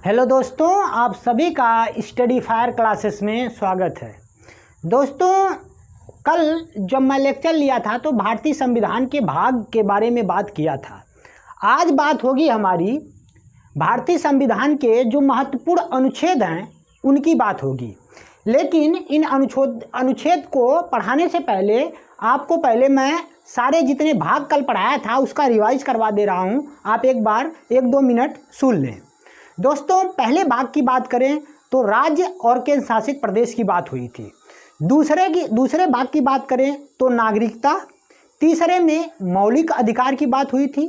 Hello दोस्तों, आप सभी का स्टडी फायर क्लासेस में स्वागत है। दोस्तों, कल जब मैं लेक्चर लिया था तो भारतीय संविधान के भाग के बारे में बात किया था। आज बात होगी हमारी भारतीय संविधान के जो महत्वपूर्ण अनुच्छेद हैं उनकी बात होगी। लेकिन इन अनुच्छेद को पढ़ाने से पहले आपको मैं सारे जितने भाग कल पढ़ाया था उसका रिवाइज करवा दे रहा हूँ। आप एक बार 1-2 मिनट सुन लें। दोस्तों, पहले भाग की बात करें तो राज्य और केंद्र शासित प्रदेश की बात हुई थी। दूसरे भाग की बात करें तो नागरिकता। तीसरे में मौलिक अधिकार की बात हुई थी।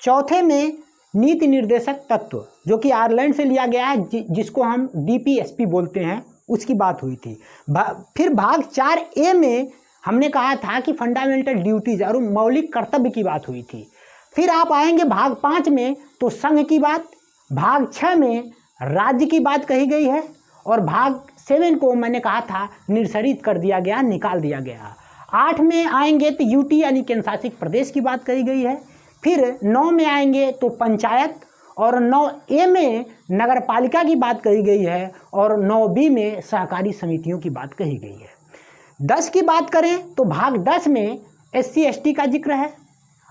चौथे में नीति निर्देशक तत्व जो कि आयरलैंड से लिया गया है, जिसको हम DPSP बोलते हैं, उसकी बात हुई थी। फिर भाग 4A में हमने कहा था कि फंडामेंटल ड्यूटीज और मौलिक कर्तव्य की बात हुई थी। फिर आप आएंगे भाग 5 में तो संघ की बात। भाग 6 में राज्य की बात कही गई है और भाग 7 को मैंने कहा था निरसरित कर दिया गया, निकाल दिया गया। 8 में आएंगे तो UT यानी केंद्र शासित प्रदेश की बात कही गई है। फिर 9 में आएंगे तो पंचायत और 9A में नगर पालिका की बात कही गई है और 9B में सहकारी समितियों की बात कही गई है। 10 की बात करें तो भाग 10 में SC/ST का जिक्र है।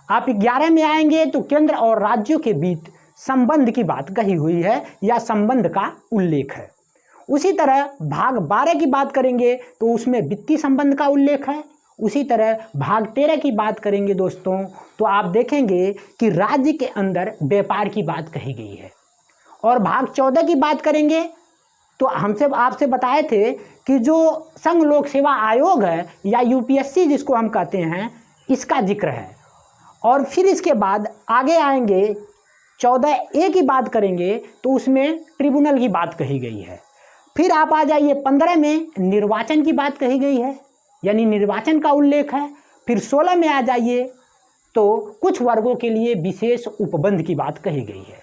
आप 11 में आएंगे तो केंद्र और राज्यों के बीच संबंध की बात कही हुई है या संबंध का उल्लेख है। उसी तरह भाग 12 की बात करेंगे तो उसमें वित्तीय संबंध का उल्लेख है। उसी तरह भाग 13 की बात करेंगे दोस्तों तो आप देखेंगे कि राज्य के अंदर व्यापार की बात कही गई है। और भाग 14 की बात करेंगे तो आपसे बताए थे कि जो संघ लोक सेवा आयोग है या UPSC जिसको हम कहते हैं, इसका जिक्र है। और फिर इसके बाद आगे आएंगे 14A की बात करेंगे तो उसमें ट्रिब्यूनल की बात कही गई है। फिर आप आ जाइए 15 में निर्वाचन की बात कही गई है यानी निर्वाचन का उल्लेख है। फिर 16 में आ जाइए तो कुछ वर्गों के लिए विशेष उपबंध की बात कही गई है।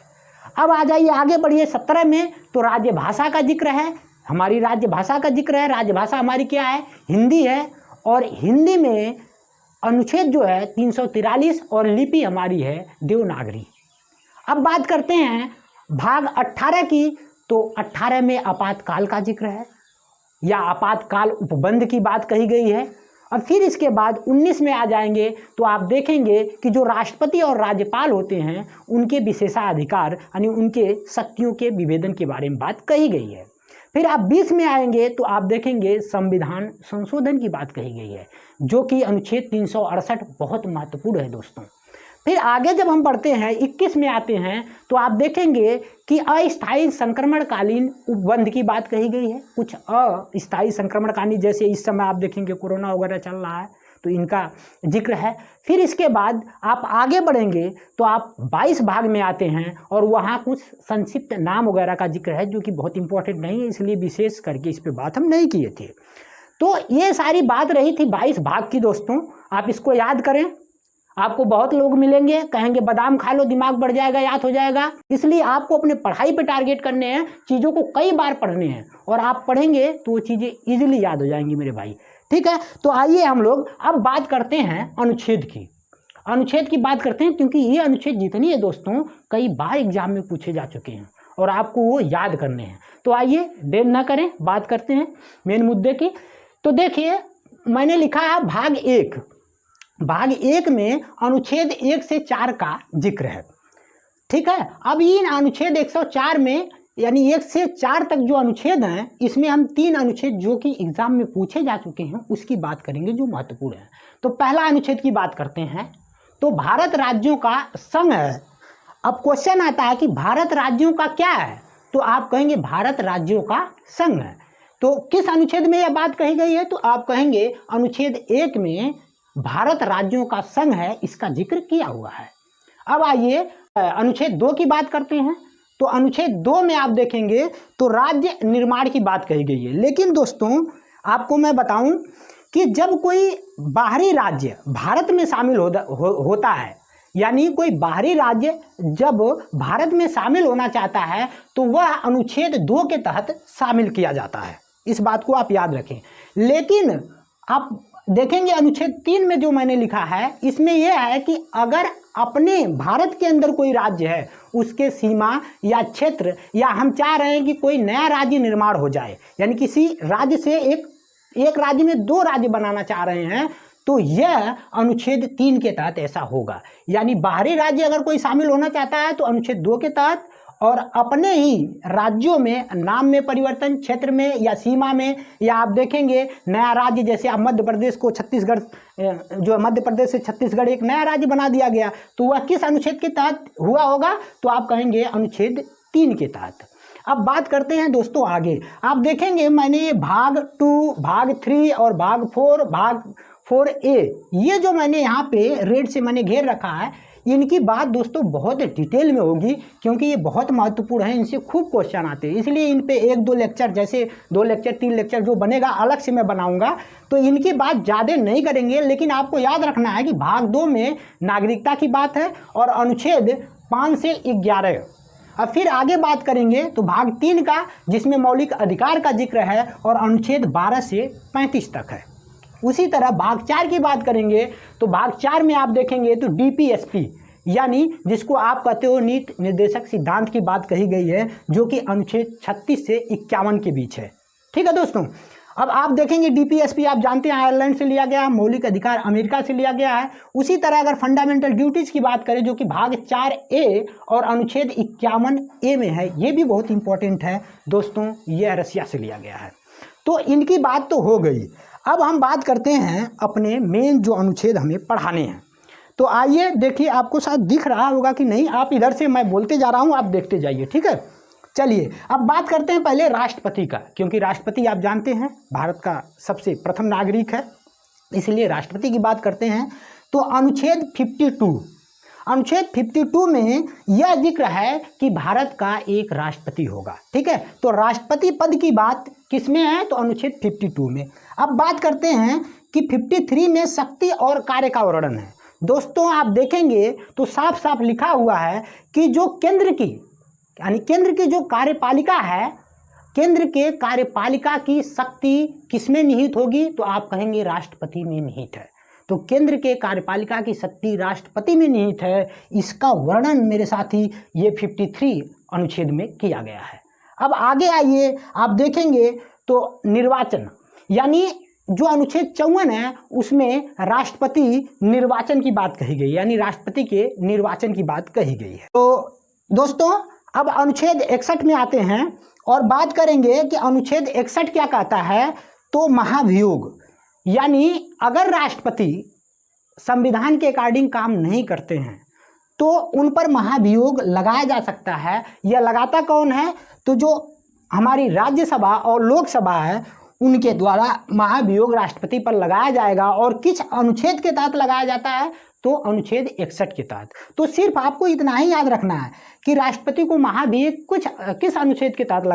अब आ जाइए आगे बढ़िए 17 में तो राज्य भाषा का जिक्र है। हमारी राज्य भाषा का जिक्र है। राज्य भाषा हमारी क्या है? हिंदी है। और हिंदी में अनुच्छेद जो है 343 और लिपि हमारी है देवनागरी। अब बात करते हैं भाग 18 की तो 18 में आपातकाल का जिक्र है या आपातकाल उपबंध की बात कही गई है। और फिर इसके बाद 19 में आ जाएंगे तो आप देखेंगे कि जो राष्ट्रपति और राज्यपाल होते हैं उनके विशेषाधिकार यानी उनके शक्तियों के विभेदन के बारे में बात कही गई है। फिर आप 20 में आएंगे तो आप देखेंगे संविधान संशोधन की बात कही गई है जो कि अनुच्छेद 368 बहुत महत्वपूर्ण है दोस्तों। फिर आगे जब हम बढ़ते हैं 21 में आते हैं तो आप देखेंगे कि अस्थायी संक्रमणकालीन उपबंध की बात कही गई है। कुछ अस्थायी संक्रमणकालीन, जैसे इस समय आप देखेंगे कोरोना वगैरह चल रहा है तो इनका जिक्र है। फिर इसके बाद आप आगे बढ़ेंगे तो आप 22 भाग में आते हैं और वहाँ कुछ संक्षिप्त नाम वगैरह का जिक्र है जो कि बहुत इंपॉर्टेंट नहीं है, इसलिए विशेष करके इस पर बात हम नहीं किए थे। तो ये सारी बात रही थी 22 भाग की दोस्तों। आप इसको याद करें। आपको बहुत लोग मिलेंगे कहेंगे बादाम खा लो दिमाग बढ़ जाएगा, याद हो जाएगा। इसलिए आपको अपने पढ़ाई पे टारगेट करने हैं, चीज़ों को कई बार पढ़ने हैं और आप पढ़ेंगे तो वो चीज़ें इजीली याद हो जाएंगी मेरे भाई। ठीक है, तो आइए हम लोग अब बात करते हैं अनुच्छेद की। अनुच्छेद की बात करते हैं क्योंकि ये अनुच्छेद जितनी है दोस्तों कई बार एग्जाम में पूछे जा चुके हैं और आपको वो याद करने हैं। तो आइए देर ना करें, बात करते हैं मेन मुद्दे की। तो देखिए मैंने लिखा है भाग 1। भाग 1 में अनुच्छेद 1 से 4 का जिक्र है। ठीक है, अब इन अनुच्छेद 104 में यानी 1 से 4 तक जो अनुच्छेद हैं इसमें हम 3 अनुच्छेद जो कि एग्जाम में पूछे जा चुके हैं उसकी बात करेंगे जो महत्वपूर्ण है। तो पहला अनुच्छेद की बात करते हैं तो भारत राज्यों का संघ है। अब क्वेश्चन आता है कि भारत राज्यों का क्या है, तो आप कहेंगे भारत राज्यों का संघ है। तो किस अनुच्छेद में यह बात कही गई है, तो आप कहेंगे अनुच्छेद 1 में भारत राज्यों का संघ है, इसका जिक्र किया हुआ है। अब आइए अनुच्छेद 2 की बात करते हैं। तो अनुच्छेद 2 में आप देखेंगे तो राज्य निर्माण की बात कही गई है। लेकिन दोस्तों आपको मैं बताऊं कि जब कोई बाहरी राज्य भारत में शामिल होता है यानी कोई बाहरी राज्य जब भारत में शामिल होना चाहता है तो वह अनुच्छेद 2 के तहत शामिल किया जाता है। इस बात को आप याद रखें। लेकिन आप देखेंगे अनुच्छेद 3 में जो मैंने लिखा है इसमें यह है कि अगर अपने भारत के अंदर कोई राज्य है उसके सीमा या क्षेत्र, या हम चाह रहे हैं कि कोई नया राज्य निर्माण हो जाए, यानी किसी राज्य से एक राज्य में 2 राज्य बनाना चाह रहे हैं, तो यह अनुच्छेद 3 के तहत ऐसा होगा। यानी बाहरी राज्य अगर कोई शामिल होना चाहता है तो अनुच्छेद 2 के तहत, और अपने ही राज्यों में नाम में परिवर्तन, क्षेत्र में या सीमा में, या आप देखेंगे नया राज्य, जैसे आप मध्य प्रदेश को छत्तीसगढ़, जो मध्य प्रदेश से छत्तीसगढ़ एक नया राज्य बना दिया गया, तो वह किस अनुच्छेद के तहत हुआ होगा, तो आप कहेंगे अनुच्छेद 3 के तहत। अब बात करते हैं दोस्तों आगे। आप देखेंगे मैंने ये भाग 2, भाग 3 और भाग 4, भाग 4A, ये जो मैंने यहाँ पे रेड से मैंने घेर रखा है, इनकी बात दोस्तों बहुत डिटेल में होगी, क्योंकि ये बहुत महत्वपूर्ण है, इनसे खूब क्वेश्चन आते हैं। इसलिए इन पे 1-2 लेक्चर, जैसे 2 लेक्चर 3 लेक्चर जो बनेगा अलग से मैं बनाऊंगा, तो इनकी बात ज़्यादा नहीं करेंगे। लेकिन आपको याद रखना है कि भाग 2 में नागरिकता की बात है और अनुच्छेद 5 से 11। अब फिर आगे बात करेंगे तो भाग 3 का, जिसमें मौलिक अधिकार का जिक्र है और अनुच्छेद 12 से 35 तक है। उसी तरह भाग 4 की बात करेंगे तो भाग 4 में आप देखेंगे तो DPSP, यानी जिसको आप कहते हो नीति निर्देशक सिद्धांत की बात कही गई है, जो कि अनुच्छेद 36 से 51 के बीच है। ठीक है दोस्तों। अब आप देखेंगे DPSP आप जानते हैं आयरलैंड से लिया गया, मौलिक अधिकार अमेरिका से लिया गया है। उसी तरह अगर फंडामेंटल ड्यूटीज़ की बात करें, जो कि भाग 4A और अनुच्छेद 51A में है, ये भी बहुत इंपॉर्टेंट है दोस्तों, यह रसिया से लिया गया है। तो इनकी बात तो हो गई। अब हम बात करते हैं अपने मेन जो अनुच्छेद हमें पढ़ाने हैं। तो आइए देखिए, आपको शायद दिख रहा होगा कि नहीं, आप इधर से मैं बोलते जा रहा हूँ, आप देखते जाइए। ठीक है, चलिए अब बात करते हैं पहले राष्ट्रपति का, क्योंकि राष्ट्रपति आप जानते हैं भारत का सबसे प्रथम नागरिक है, इसलिए राष्ट्रपति की बात करते हैं। तो अनुच्छेद 52 में यह जिक्र है कि भारत का एक राष्ट्रपति होगा। ठीक है, तो राष्ट्रपति पद की बात किसमें है, तो अनुच्छेद 52 में। अब बात करते हैं कि 53 में शक्ति और कार्य का वर्णन है। दोस्तों आप देखेंगे तो साफ साफ लिखा हुआ है कि जो केंद्र की, यानी केंद्र की जो कार्यपालिका है, केंद्र के कार्यपालिका की शक्ति किसमें निहित होगी, तो आप कहेंगे राष्ट्रपति में निहित है। तो केंद्र के कार्यपालिका की शक्ति राष्ट्रपति में निहित है। इसका वर्णन मेरे साथी ये 53 अनुच्छेद में किया गया है। अब आगे आइए, आप देखेंगे तो निर्वाचन, यानी जो अनुच्छेद 54 है उसमें राष्ट्रपति निर्वाचन की बात कही गई, यानी राष्ट्रपति के निर्वाचन की बात कही गई है। तो दोस्तों अब अनुच्छेद 61 में आते हैं और बात करेंगे कि अनुच्छेद 61 क्या कहता है, तो महाभियोग, यानी अगर राष्ट्रपति संविधान के अकॉर्डिंग काम नहीं करते हैं तो उन पर महाभियोग लगाया जा सकता है। यह लगाता कौन है, तो जो हमारी राज्यसभा और लोकसभा है उनके द्वारा महाभियोग राष्ट्रपति पर लगाया जाएगा। और किस अनुच्छेद के तहत लगाया जाता है, तो अनुच्छेद 61 के तहत। तो सिर्फ आपको इतना ही याद रखना है कि राष्ट्रपति को महाभियोग किस अनुच्छेद के तहत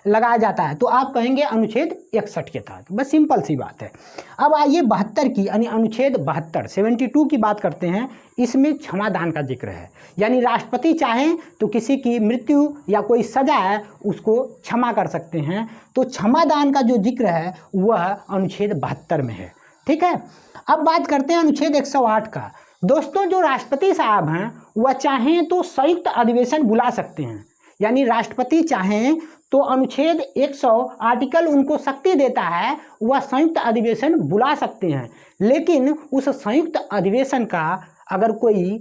लगाया जाता है, तो आप कहेंगे अनुच्छेद 61 के तहत। बस सिंपल सी बात है। अब आइए 72 की, यानी अनुच्छेद 72 की बात करते हैं। इसमें क्षमादान का जिक्र है, यानी राष्ट्रपति चाहें तो किसी की मृत्यु या कोई सजा है उसको क्षमा कर सकते हैं। तो क्षमादान का जो जिक्र है वह अनुच्छेद 72 में है। ठीक है, अब बात करते हैं अनुच्छेद 108 का। दोस्तों जो राष्ट्रपति साहब हैं वह चाहें तो संयुक्त अधिवेशन बुला सकते हैं, यानी राष्ट्रपति चाहें तो अनुच्छेद 100 आर्टिकल उनको शक्ति देता है, वह संयुक्त अधिवेशन बुला सकते हैं। लेकिन उस संयुक्त अधिवेशन का अगर कोई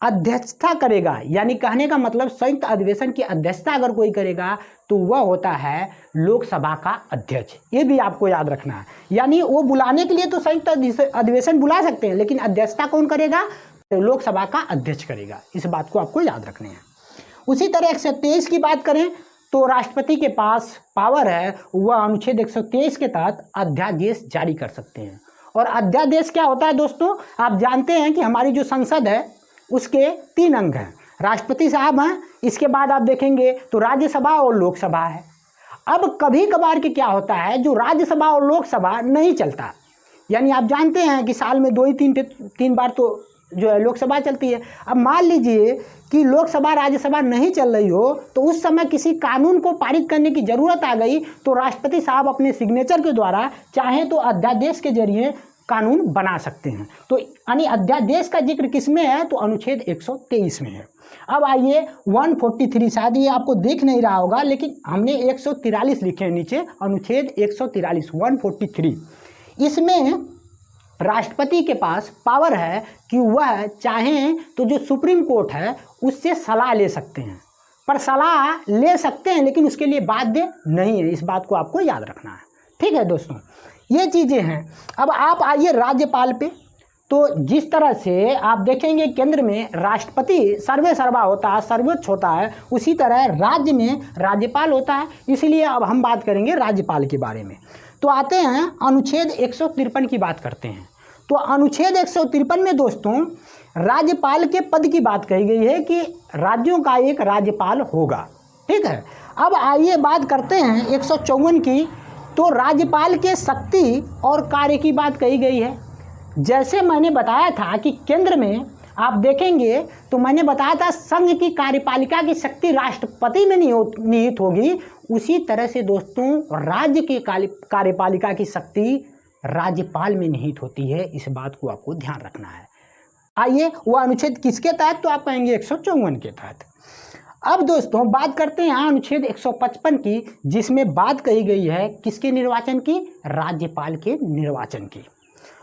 अध्यक्षता करेगा, यानी कहने का मतलब संयुक्त अधिवेशन की अध्यक्षता अगर कोई करेगा तो वह होता है लोकसभा का अध्यक्ष। ये भी आपको याद रखना है, यानी वो बुलाने के लिए तो संयुक्त अधिवेशन बुला सकते हैं, लेकिन अध्यक्षता कौन करेगा, तो लोकसभा का अध्यक्ष करेगा। इस बात को आपको याद रखना है। उसी तरह 123 की बात करें तो राष्ट्रपति के पास पावर है, वह अनुच्छेद 123 के तहत अध्यादेश जारी कर सकते हैं। और अध्यादेश क्या होता है दोस्तों, आप जानते हैं कि हमारी जो संसद है उसके 3 अंग हैं, राष्ट्रपति साहब हैं, इसके बाद आप देखेंगे तो राज्यसभा और लोकसभा है। अब कभी कभार के क्या होता है, जो राज्यसभा और लोकसभा नहीं चलता, यानी आप जानते हैं कि साल में 2 ही 3 बार तो जो है लोकसभा चलती है। अब मान लीजिए कि लोकसभा राज्यसभा नहीं चल रही हो, तो उस समय किसी कानून को पारित करने की ज़रूरत आ गई, तो राष्ट्रपति साहब अपने सिग्नेचर के द्वारा चाहे तो अध्यादेश के जरिए कानून बना सकते हैं। तो यानी अध्यादेश का जिक्र किस में है, तो अनुच्छेद 123 में है। अब आइए 143, शायद ये आपको दिख नहीं रहा होगा, लेकिन हमने 143 लिखे हैं नीचे, अनुच्छेद 143 143। इसमें राष्ट्रपति के पास पावर है कि वह चाहें तो जो सुप्रीम कोर्ट है उससे सलाह ले सकते हैं, पर सलाह ले सकते हैं लेकिन उसके लिए बाध्य नहीं है। इस बात को आपको याद रखना है, ठीक है दोस्तों, ये चीज़ें हैं। अब आप आइए राज्यपाल पे। तो जिस तरह से आप देखेंगे केंद्र में राष्ट्रपति सर्वे सर्वा होता है, सर्वोच्च होता है, उसी तरह राज्य में राज्यपाल होता है। इसलिए अब हम बात करेंगे राज्यपाल के बारे में। तो आते हैं अनुच्छेद 153 की बात करते हैं। तो अनुच्छेद 153 में दोस्तों राज्यपाल के पद की बात कही गई है कि राज्यों का एक राज्यपाल होगा, ठीक है। अब आइए बात करते हैं 154 की। तो राज्यपाल के शक्ति और कार्य की बात कही गई है। जैसे मैंने बताया था कि केंद्र में आप देखेंगे तो मैंने बताया था संघ की कार्यपालिका की शक्ति राष्ट्रपति में निहित होगी, उसी तरह से दोस्तों राज्य की कार्यपालिका की शक्ति राज्यपाल में निहित होती है। इस बात को आपको ध्यान रखना है। आइए वह अनुच्छेद किसके तहत, तो आप कहेंगे 154 के तहत। अब दोस्तों बात करते हैं अनुच्छेद 155 की, जिसमें बात कही गई है किसके निर्वाचन की, राज्यपाल के निर्वाचन की।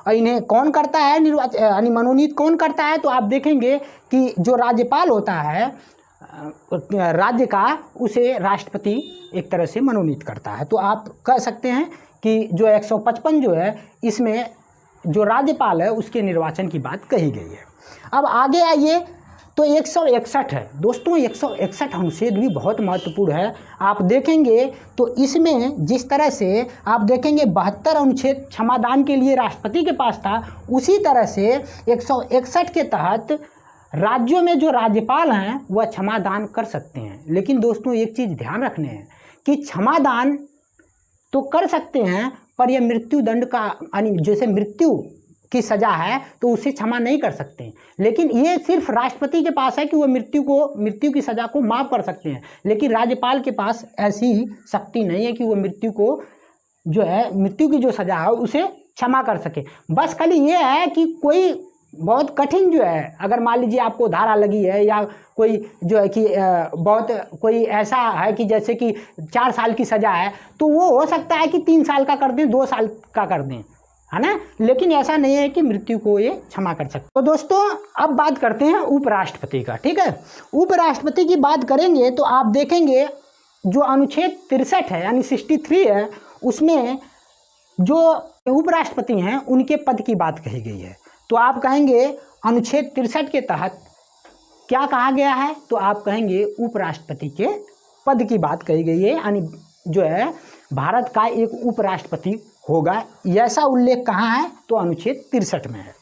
और इन्हें कौन करता है निर्वाचन, यानी मनोनीत कौन करता है, तो आप देखेंगे कि जो राज्यपाल होता है राज्य का, उसे राष्ट्रपति एक तरह से मनोनीत करता है। तो आप कह सकते हैं कि जो 155 जो है इसमें जो राज्यपाल है उसके निर्वाचन की बात कही गई है। अब आगे आइए तो 161 है दोस्तों। 161 अनुच्छेद भी बहुत महत्वपूर्ण है। आप देखेंगे तो इसमें जिस तरह से आप देखेंगे 72 अनुच्छेद क्षमादान के लिए राष्ट्रपति के पास था, उसी तरह से 161 के तहत राज्यों में जो राज्यपाल हैं वह क्षमादान कर सकते हैं। लेकिन दोस्तों एक चीज़ ध्यान रखने हैं कि क्षमादान तो कर सकते हैं, पर यह मृत्यु दंड का, यानी जैसे मृत्यु की सज़ा है तो उसे क्षमा नहीं कर सकते। लेकिन ये सिर्फ राष्ट्रपति के पास है कि वह मृत्यु की सज़ा को माफ़ कर सकते हैं, लेकिन राज्यपाल के पास ऐसी शक्ति नहीं है कि वह मृत्यु की जो सज़ा है उसे क्षमा कर सके। बस खाली ये है कि कोई बहुत कठिन जो है, अगर मान लीजिए आपको धारा लगी है या कोई जो है कि बहुत कोई ऐसा है कि जैसे कि 4 साल की सज़ा है, तो वो हो सकता है कि 3 साल का कर दें, 2 साल का कर दें, है ना। लेकिन ऐसा नहीं है कि मृत्यु को ये क्षमा कर सकते। तो दोस्तों अब बात करते हैं उपराष्ट्रपति का, ठीक है। उपराष्ट्रपति की बात करेंगे तो आप देखेंगे जो अनुच्छेद 63 है यानी 63 है, उसमें जो उपराष्ट्रपति हैं उनके पद की बात कही गई है। तो आप कहेंगे अनुच्छेद 63 के तहत क्या कहा गया है, तो आप कहेंगे उपराष्ट्रपति के पद की बात कही गई है, यानी जो है भारत का एक उपराष्ट्रपति होगा। ऐसा उल्लेख कहाँ है, तो अनुच्छेद 63 में है।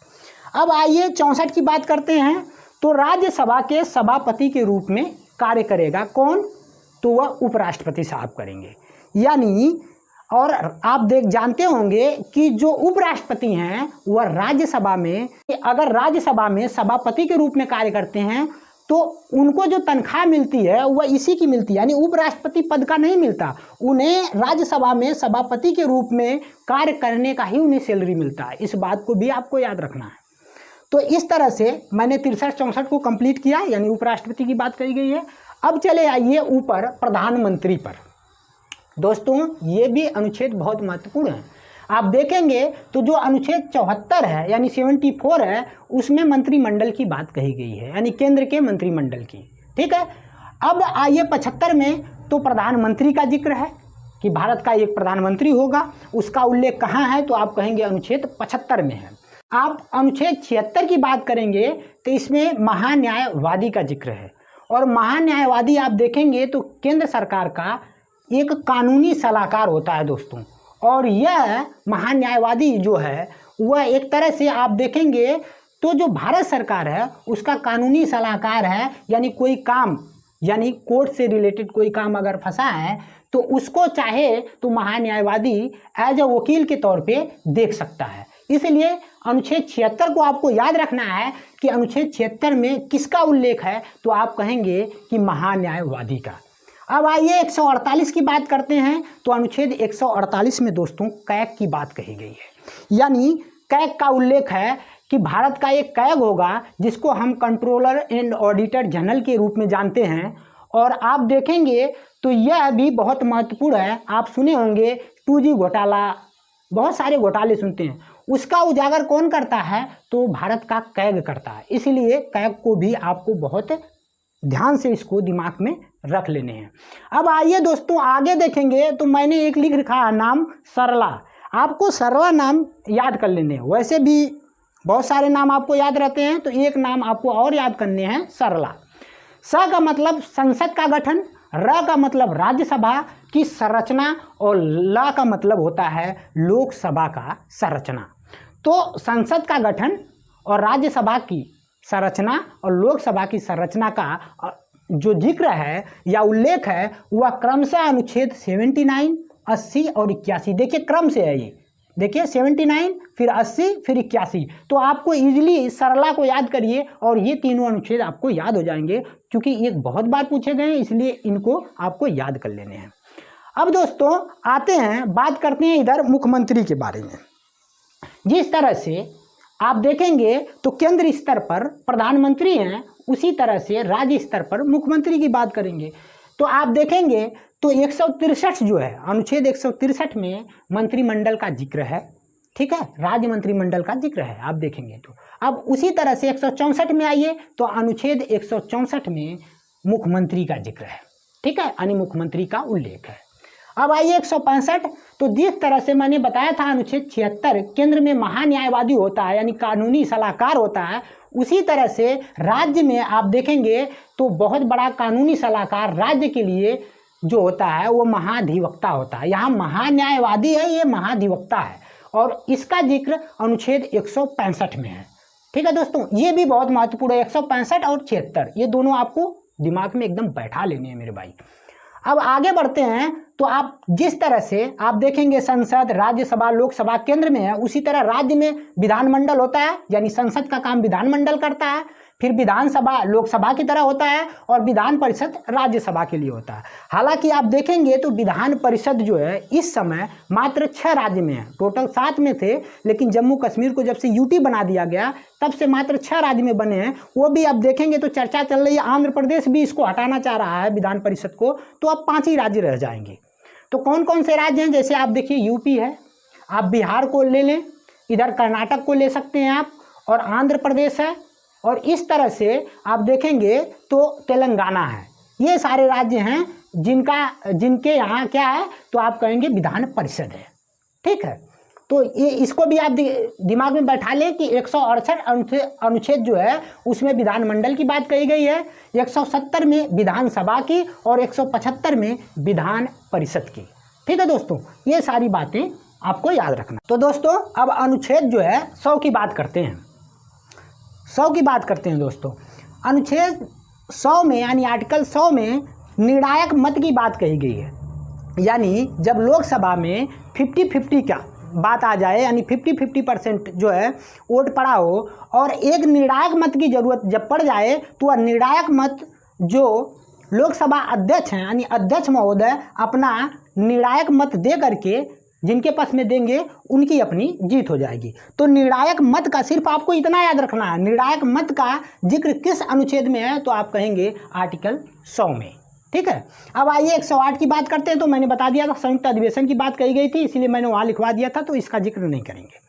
अब आइए 64 की बात करते हैं। तो राज्यसभा के सभापति के रूप में कार्य करेगा कौन, तो वह उपराष्ट्रपति साहब करेंगे। यानी और आप जानते होंगे कि जो उपराष्ट्रपति हैं वह राज्यसभा में, अगर राज्यसभा में सभापति के रूप में कार्य करते हैं तो उनको जो तनख्वाह मिलती है वह इसी की मिलती है, यानी उपराष्ट्रपति पद का नहीं मिलता। उन्हें राज्यसभा में सभापति के रूप में कार्य करने का ही उन्हें सैलरी मिलता है। इस बात को भी आपको याद रखना है। तो इस तरह से मैंने 63-64 को कंप्लीट किया, यानी उपराष्ट्रपति की बात कही गई है। अब चले आइए ऊपर प्रधानमंत्री पर। दोस्तों ये भी अनुच्छेद बहुत महत्वपूर्ण है। आप देखेंगे तो जो अनुच्छेद 74 है यानी 74 है, उसमें मंत्रिमंडल की बात कही गई है, यानी केंद्र के मंत्रिमंडल की, ठीक है। अब आइए 75 में, तो प्रधानमंत्री का जिक्र है कि भारत का एक प्रधानमंत्री होगा। उसका उल्लेख कहाँ है, तो आप कहेंगे अनुच्छेद 75 में है। आप अनुच्छेद 76 की बात करेंगे तो इसमें महान्यायवादी का जिक्र है। और महान्यायवादी आप देखेंगे तो केंद्र सरकार का एक कानूनी सलाहकार होता है दोस्तों। और यह महान्यायवादी जो है वह एक तरह से आप देखेंगे तो जो भारत सरकार है उसका कानूनी सलाहकार है, यानी कोई काम, यानी कोर्ट से रिलेटेड कोई काम अगर फंसा है तो उसको चाहे तो महान्यायवादी एज ए वकील के तौर पे देख सकता है। इसलिए अनुच्छेद 76 को आपको याद रखना है कि अनुच्छेद 76 में किसका उल्लेख है, तो आप कहेंगे कि महान्यायवादी का। अब आइए 148 की बात करते हैं। तो अनुच्छेद 148 में दोस्तों कैग की बात कही गई है, यानी कैग का उल्लेख है कि भारत का एक कैग होगा जिसको हम कंट्रोलर एंड ऑडिटर जनरल के रूप में जानते हैं। और आप देखेंगे तो यह भी बहुत महत्वपूर्ण है। आप सुने होंगे 2G घोटाला, बहुत सारे घोटाले सुनते हैं, उसका उजागर कौन करता है? तो भारत का कैग करता है। इसलिए कैग को भी आपको बहुत ध्यान से इसको दिमाग में रख लेने हैं। अब आइए दोस्तों आगे देखेंगे तो मैंने एक लिख रखा है नाम सरला। आपको सरला नाम याद कर लेने हैं। वैसे भी बहुत सारे नाम आपको याद रहते हैं, तो एक नाम आपको और याद करने हैं, सरला। स का मतलब संसद का गठन, र का मतलब राज्यसभा की संरचना और ल का मतलब होता है लोकसभा का संरचना। तो संसद का गठन और राज्यसभा की संरचना और लोकसभा की संरचना का जो जिक्र है या उल्लेख है वह क्रमशः अनुच्छेद 79, 80 और 81, देखिए क्रम से है ये, देखिए 79 फिर 80 फिर 81। तो आपको इजीली सरला को याद करिए और ये तीनों अनुच्छेद आपको याद हो जाएंगे, क्योंकि ये बहुत बार पूछे गए हैं, इसलिए इनको आपको याद कर लेने हैं। अब दोस्तों आते हैं, बात करते हैं इधर मुख्यमंत्री के बारे में। जिस तरह से आप देखेंगे तो केंद्र स्तर पर प्रधानमंत्री हैं, उसी तरह से राज्य स्तर पर मुख्यमंत्री की बात करेंगे। तो आप देखेंगे तो 163 जो है, अनुच्छेद 163 में मंत्रिमंडल का जिक्र है, ठीक है, राज्य मंत्रिमंडल का जिक्र है, आप देखेंगे तो। अब उसी तरह से 164 में आइए तो अनुच्छेद 164 में मुख्यमंत्री का जिक्र है, ठीक है, यानी मुख्यमंत्री का उल्लेख है। अब आइए 165, तो जिस तरह से मैंने बताया था अनुच्छेद 76 केंद्र में महान्यायवादी होता है, यानी कानूनी सलाहकार होता है, उसी तरह से राज्य में आप देखेंगे तो बहुत बड़ा कानूनी सलाहकार राज्य के लिए जो होता है वो महाधिवक्ता होता है। यहाँ महान्यायवादी है, ये महाधिवक्ता है, और इसका जिक्र अनुच्छेद 165 में है, ठीक है दोस्तों। ये भी बहुत महत्वपूर्ण है, 165 और 76 ये दोनों आपको दिमाग में एकदम बैठा लेने हैं मेरे भाई। अब आगे बढ़ते हैं तो आप जिस तरह से आप देखेंगे संसद, राज्यसभा, लोकसभा केंद्र में है, उसी तरह राज्य में विधानमंडल होता है, यानी संसद का काम विधानमंडल करता है, फिर विधानसभा लोकसभा की तरह होता है और विधान परिषद राज्यसभा के लिए होता है। हालांकि आप देखेंगे तो विधान परिषद जो है इस समय मात्र 6 राज्य में है, टोटल 7 में थे, लेकिन जम्मू कश्मीर को जब से यूटी बना दिया गया तब से मात्र 6 राज्य में बने हैं। वो भी आप देखेंगे तो चर्चा चल रही है, आंध्र प्रदेश भी इसको हटाना चाह रहा है विधान परिषद को, तो अब 5 ही राज्य रह जाएंगे। तो कौन कौन से राज्य हैं, जैसे आप देखिए यूपी है, आप बिहार को ले लें, इधर कर्नाटक को ले सकते हैं आप, और आंध्र प्रदेश है, और इस तरह से आप देखेंगे तो तेलंगाना है। ये सारे राज्य हैं जिनके यहाँ क्या है तो आप कहेंगे विधान परिषद है, ठीक है। तो ये इसको भी आप दिमाग में बैठा लें कि 168 अनुच्छेद जो है उसमें विधानमंडल की बात कही गई है, 170 में विधानसभा की और 175 में विधान परिषद की, ठीक है दोस्तों। ये सारी बातें आपको याद रखना। तो दोस्तों अब अनुच्छेद जो है 100 की बात करते हैं, 100 की बात करते हैं दोस्तों। अनुच्छेद 100 में यानी आर्टिकल 100 में निर्णायक मत की बात कही गई है, यानी जब लोकसभा में 50-50 का बात आ जाए, यानी 50-50% जो है वोट पड़ा हो और एक निर्णायक मत की जरूरत जब पड़ जाए तो वह निर्णायक मत जो लोकसभा अध्यक्ष हैं यानी अध्यक्ष महोदय अपना निर्णायक मत दे करके जिनके पास में देंगे उनकी अपनी जीत हो जाएगी। तो निर्णायक मत का सिर्फ आपको इतना याद रखना है, निर्णायक मत का जिक्र किस अनुच्छेद में है तो आप कहेंगे आर्टिकल 100 में, ठीक है। अब आइए 108 की बात करते हैं। तो मैंने बता दिया था संयुक्त अधिवेशन की बात कही गई थी, इसीलिए मैंने वहाँ लिखवा दिया था, तो इसका जिक्र नहीं करेंगे।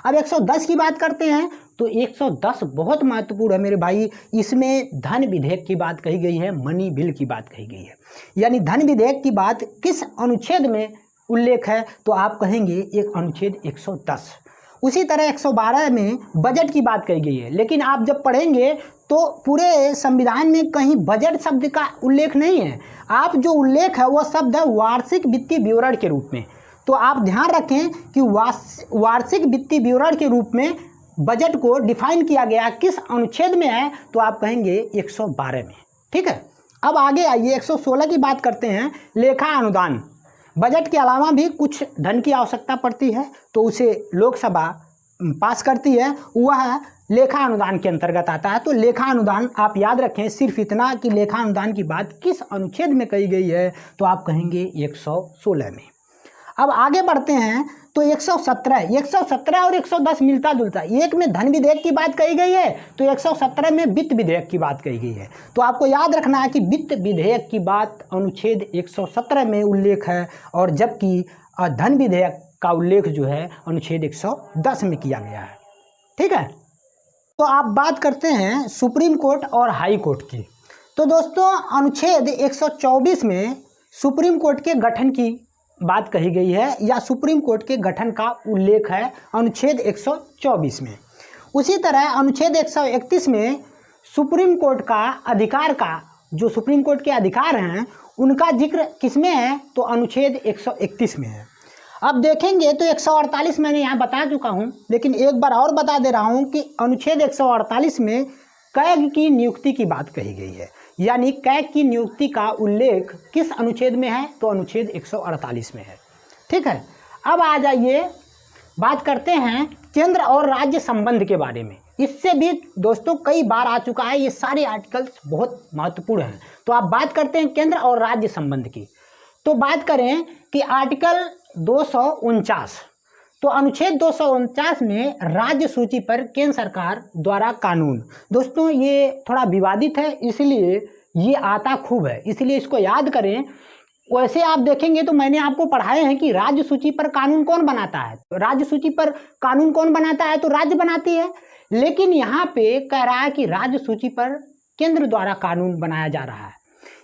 अब 110 की बात करते हैं तो 110 बहुत महत्वपूर्ण है मेरे भाई। इसमें धन विधेयक की बात कही गई है, मनी बिल की बात कही गई है, यानी धन विधेयक की बात किस अनुच्छेद में उल्लेख है तो आप कहेंगे एक अनुच्छेद 110। उसी तरह 112 में बजट की बात कही गई है, लेकिन आप जब पढ़ेंगे तो पूरे संविधान में कहीं बजट शब्द का उल्लेख नहीं है। आप जो उल्लेख है वह शब्द है वार्षिक वित्तीय विवरण के रूप में। तो आप ध्यान रखें कि वार्षिक वित्तीय विवरण के रूप में बजट को डिफाइन किया गया किस अनुच्छेद में है तो आप कहेंगे 112 में, ठीक है। अब आगे आइए 116 की बात करते हैं, लेखा अनुदान। बजट के अलावा भी कुछ धन की आवश्यकता पड़ती है तो उसे लोकसभा पास करती है, वह लेखा अनुदान के अंतर्गत आता है। तो लेखा अनुदान आप याद रखें सिर्फ इतना कि लेखा अनुदान की बात किस अनुच्छेद में कही गई है तो आप कहेंगे 116 में। अब आगे बढ़ते हैं तो 117 और 110 मिलता जुलता, एक में धन विधेयक की बात कही गई है तो 117 में वित्त विधेयक की बात कही गई है। तो आपको याद रखना है कि वित्त विधेयक की बात अनुच्छेद 117 में उल्लेख है और जबकि धन विधेयक का उल्लेख जो है अनुच्छेद 110 में किया गया है। ठीक है, तो आप बात करते हैं सुप्रीम कोर्ट और हाई कोर्ट की। तो दोस्तों अनुच्छेद 124 में सुप्रीम कोर्ट के गठन की बात कही गई है या सुप्रीम कोर्ट के गठन का उल्लेख है अनुच्छेद 124 में। उसी तरह अनुच्छेद 131 में सुप्रीम कोर्ट का अधिकार का, जो सुप्रीम कोर्ट के अधिकार हैं उनका जिक्र किसमें है, तो अनुच्छेद 131 में है। अब देखेंगे तो 148 मैंने यहाँ बता चुका हूँ, लेकिन एक बार और बता दे रहा हूँ कि अनुच्छेद 148 में कैग की नियुक्ति की बात कही गई है, यानी कैग की नियुक्ति का उल्लेख किस अनुच्छेद में है, तो अनुच्छेद 148 में है। ठीक है, अब आ जाइए बात करते हैं केंद्र और राज्य संबंध के बारे में। इससे भी दोस्तों कई बार आ चुका है, ये सारे आर्टिकल्स बहुत महत्वपूर्ण हैं। तो आप बात करते हैं केंद्र और राज्य संबंध की। तो बात करें कि आर्टिकल 249, तो अनुच्छेद 249 में राज्य सूची पर केंद्र सरकार द्वारा कानून। दोस्तों ये थोड़ा विवादित है, इसलिए ये आता खूब है, इसलिए इसको याद करें। वैसे आप देखेंगे तो मैंने आपको पढ़ाए हैं कि राज्य सूची पर कानून कौन बनाता है, राज्य सूची पर कानून कौन बनाता है, तो राज्य बनाती है। लेकिन यहाँ पे कह रहा है कि राज्य सूची पर केंद्र द्वारा कानून बनाया जा रहा है,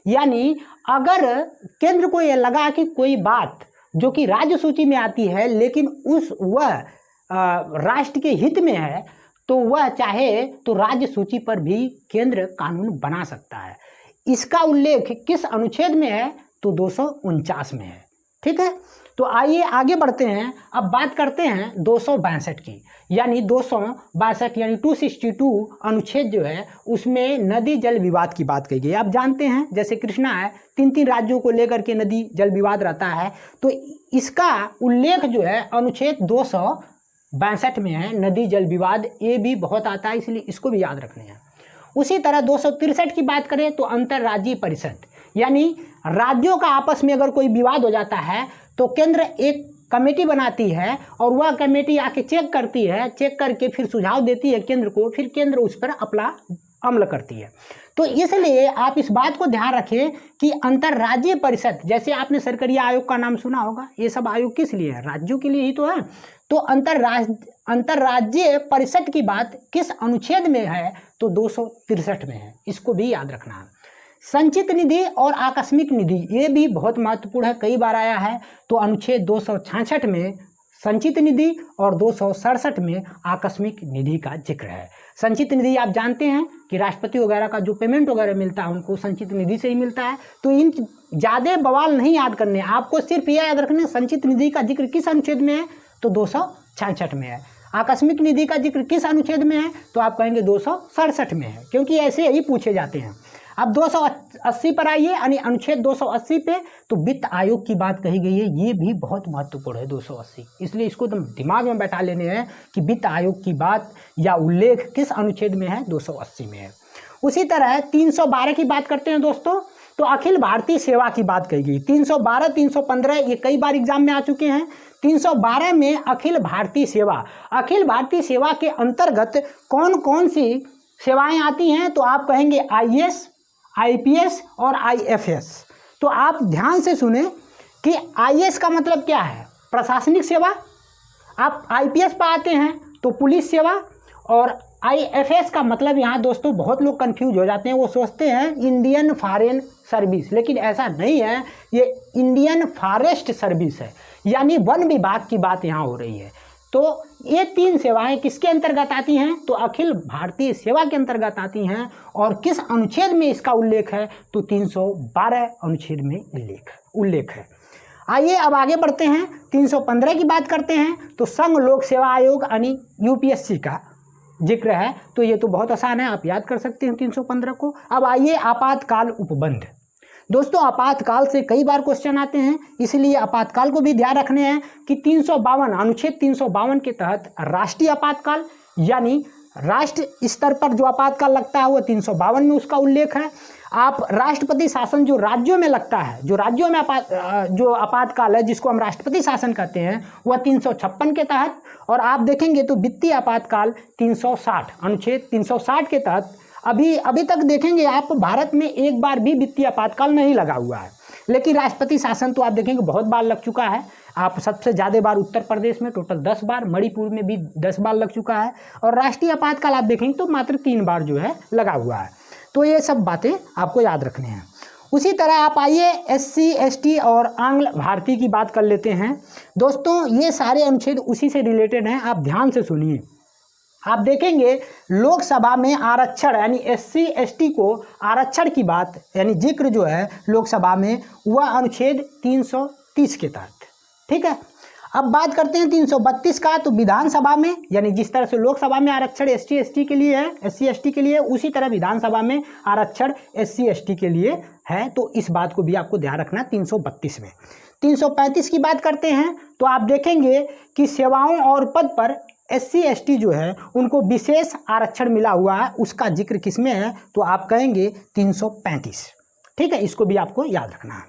यानी अगर केंद्र को ये लगा कि कोई बात जो कि राज्य सूची में आती है लेकिन वह राष्ट्र के हित में है, तो वह चाहे तो राज्य सूची पर भी केंद्र कानून बना सकता है। इसका उल्लेख किस अनुच्छेद में है, तो 249 में है। ठीक है, तो आइए आगे बढ़ते हैं। अब बात करते हैं 262 की, यानी 262 यानी 262 अनुच्छेद जो है उसमें नदी जल विवाद की बात कही गई है। आप जानते हैं जैसे कृष्णा है, 3 राज्यों को लेकर के नदी जल विवाद रहता है, तो इसका उल्लेख जो है अनुच्छेद 262 में है। नदी जल विवाद ये भी बहुत आता है, इसलिए इसको भी याद रखना है। उसी तरह 263 की बात करें तो अंतर्राज्यीय परिषद, यानी राज्यों का आपस में अगर कोई विवाद हो जाता है तो केंद्र एक कमेटी बनाती है और वह कमेटी आके चेक करती है, चेक करके फिर सुझाव देती है केंद्र को, फिर केंद्र उस पर अपना अमल करती है। तो इसलिए आप इस बात को ध्यान रखें कि अंतर्राज्यीय परिषद, जैसे आपने सरकारी आयोग का नाम सुना होगा, ये सब आयोग किस लिए है, राज्यों के लिए ही तो है। तो अंतर्राज्यीय परिषद की बात किस अनुच्छेद में है, तो 263 में है, इसको भी याद रखना है। संचित निधि और आकस्मिक निधि ये भी बहुत महत्वपूर्ण है, कई बार आया है। तो अनुच्छेद 266 में संचित निधि और 267 में आकस्मिक निधि का जिक्र है। संचित निधि आप जानते हैं कि राष्ट्रपति वगैरह का जो पेमेंट वगैरह मिलता है उनको संचित निधि से ही मिलता है। तो इन ज़्यादा बवाल नहीं याद करने, आपको सिर्फ यह याद रखना संचित निधि का जिक्र किस अनुच्छेद में है, तो 266 में है। आकस्मिक निधि का जिक्र किस अनुच्छेद में है, तो आप कहेंगे 267 में है, क्योंकि ऐसे ही पूछे जाते हैं। अब 280 पर आइए, यानी अनुच्छेद 280 पे तो वित्त आयोग की बात कही गई है, ये भी बहुत महत्वपूर्ण है 280, इसलिए इसको एकदम दिमाग में बैठा लेने हैं कि वित्त आयोग की बात या उल्लेख किस अनुच्छेद में है, 280 में है। उसी तरह 312 की बात करते हैं दोस्तों, तो अखिल भारतीय सेवा की बात कही गई। 312, 315 ये कई बार एग्जाम में आ चुके हैं। 312 में अखिल भारतीय सेवा, अखिल भारतीय सेवा के अंतर्गत कौन कौन सी सेवाएं आती हैं, तो आप कहेंगे IAS, IPS और IFS। तो आप ध्यान से सुने कि IAS का मतलब क्या है, प्रशासनिक सेवा। आप IPS पर आते हैं तो पुलिस सेवा, और IFS का मतलब यहाँ दोस्तों बहुत लोग कंफ्यूज हो जाते हैं, वो सोचते हैं इंडियन फॉरेन सर्विस, लेकिन ऐसा नहीं है, ये इंडियन फॉरेस्ट सर्विस है, यानी वन विभाग की बात यहाँ हो रही है। तो ये 3 सेवाएं किसके अंतर्गत आती हैं, तो अखिल भारतीय सेवा के अंतर्गत आती हैं। और किस अनुच्छेद में इसका उल्लेख है, तो 312 अनुच्छेद में उल्लेख है। आइए अब आगे बढ़ते हैं, 315 की बात करते हैं। तो संघ लोक सेवा आयोग यानी UPSC का जिक्र है, तो ये तो बहुत आसान है, आप याद कर सकते हैं 315 को। अब आइए आपातकाल उपबंध। दोस्तों आपातकाल से कई बार क्वेश्चन आते हैं, इसलिए आपातकाल को भी ध्यान रखने हैं कि 352 अनुच्छेद 352 के तहत राष्ट्रीय आपातकाल, यानी राष्ट्र स्तर पर जो आपातकाल लगता है वो 352 में उसका उल्लेख है। आप राष्ट्रपति शासन जो राज्यों में लगता है, जो राज्यों में जो आपातकाल है जिसको हम राष्ट्रपति शासन कहते हैं, वह 356 के तहत। और आप देखेंगे तो वित्तीय आपातकाल 360, अनुच्छेद 360 के तहत अभी तक देखेंगे आप भारत में एक बार भी वित्तीय आपातकाल नहीं लगा हुआ है। लेकिन राष्ट्रपति शासन तो आप देखेंगे बहुत बार लग चुका है। आप सबसे ज़्यादा बार उत्तर प्रदेश में टोटल 10 बार, मणिपुर में भी 10 बार लग चुका है, और राष्ट्रीय आपातकाल आप देखेंगे तो मात्र 3 बार जो है लगा हुआ है। तो ये सब बातें आपको याद रखनी हैं। उसी तरह आप आइए SC ST और आंग्ल भारतीय की बात कर लेते हैं। दोस्तों ये सारे अनुच्छेद उसी से रिलेटेड हैं, आप ध्यान से सुनिए। आप देखेंगे लोकसभा में आरक्षण यानी SC ST को आरक्षण की बात यानी जिक्र जो है लोकसभा में, वह अनुच्छेद 330 के तहत, ठीक है। अब बात करते हैं 332 का, तो विधानसभा में यानी जिस तरह से लोकसभा में आरक्षण SC ST के लिए है, SC ST के लिए, उसी तरह विधानसभा में आरक्षण SC ST के लिए है। तो इस बात को भी आपको ध्यान रखना 332 में। 335 की बात करते हैं तो आप देखेंगे कि सेवाओं और पद पर SC ST जो है उनको विशेष आरक्षण मिला हुआ है, उसका जिक्र किसमें है, तो आप कहेंगे 335, ठीक है। इसको भी आपको याद रखना है।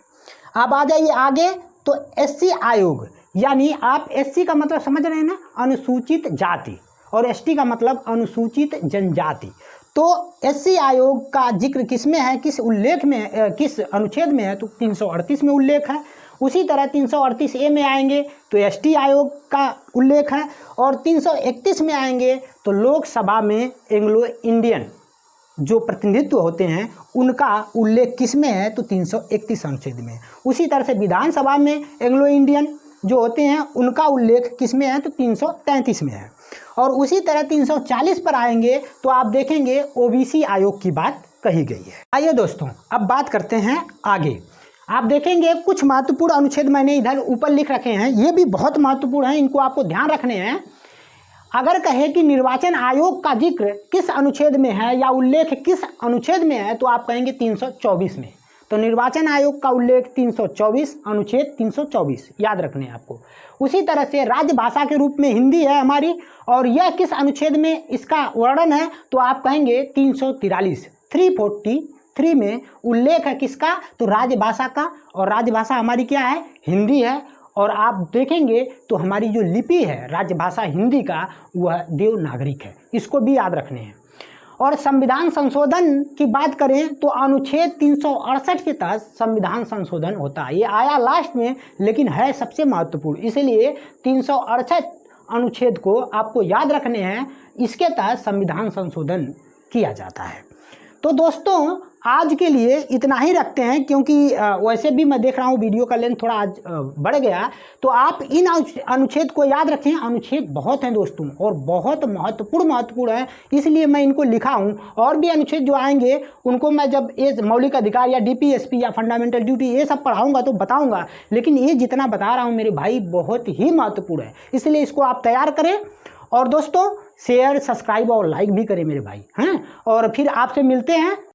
अब आ जाइए आगे, तो SC आयोग यानी आप SC का मतलब समझ रहे हैं ना, अनुसूचित जाति, और ST का मतलब अनुसूचित जनजाति। तो SC आयोग का जिक्र किसमें है, किस उल्लेख में, किस अनुच्छेद में है, तो 338 में उल्लेख है। उसी तरह 338A में आएंगे तो ST आयोग का उल्लेख है, और 331 में आएंगे तो लोकसभा में एंग्लो इंडियन जो प्रतिनिधित्व होते हैं उनका उल्लेख किसमें है, तो 331 अनुच्छेद में। उसी तरह से विधानसभा में एंग्लो इंडियन जो होते हैं उनका उल्लेख किसमें है, तो 333 में है। और उसी तरह 340 पर आएंगे तो आप देखेंगे OBC आयोग की बात कही गई है। आइए दोस्तों अब बात करते हैं आगे। आप देखेंगे कुछ महत्वपूर्ण अनुच्छेद मैंने इधर ऊपर लिख रखे हैं, ये भी बहुत महत्वपूर्ण हैं, इनको आपको ध्यान रखने हैं। अगर कहे कि निर्वाचन आयोग का जिक्र किस अनुच्छेद में है या उल्लेख किस अनुच्छेद में है, तो आप कहेंगे 324 में। तो निर्वाचन आयोग का उल्लेख 324, अनुच्छेद 324 याद रखने हैं आपको। उसी तरह से राजभाषा के रूप में हिंदी है हमारी, और यह किस अनुच्छेद में इसका वर्णन है, तो आप कहेंगे 343, 343 में उल्लेख है किसका, तो राजभाषा का। और राजभाषा हमारी क्या है, हिंदी है। और आप देखेंगे तो हमारी जो लिपि है राजभाषा हिंदी का, वह देवनागरिक है, इसको भी याद रखने हैं। और संविधान संशोधन की बात करें तो अनुच्छेद 368 के तहत संविधान संशोधन होता है। ये आया लास्ट में लेकिन है सबसे महत्वपूर्ण, इसलिए 368 अनुच्छेद को आपको याद रखने हैं, इसके तहत संविधान संशोधन किया जाता है। तो दोस्तों आज के लिए इतना ही रखते हैं, क्योंकि वैसे भी मैं देख रहा हूँ वीडियो का लेंथ थोड़ा आज बढ़ गया। तो आप इन अनुच्छेद को याद रखें, अनुच्छेद बहुत हैं दोस्तों और बहुत महत्वपूर्ण है, इसलिए मैं इनको लिखा हूँ। और भी अनुच्छेद जो आएंगे उनको मैं जब ये मौलिक अधिकार या DPSP या फंडामेंटल ड्यूटी ये सब पढ़ाऊँगा तो बताऊँगा, लेकिन ये जितना बता रहा हूँ मेरे भाई बहुत ही महत्वपूर्ण है, इसलिए इसको आप तैयार करें। और दोस्तों शेयर, सब्सक्राइब और लाइक भी करें मेरे भाई, हैं। और फिर आपसे मिलते हैं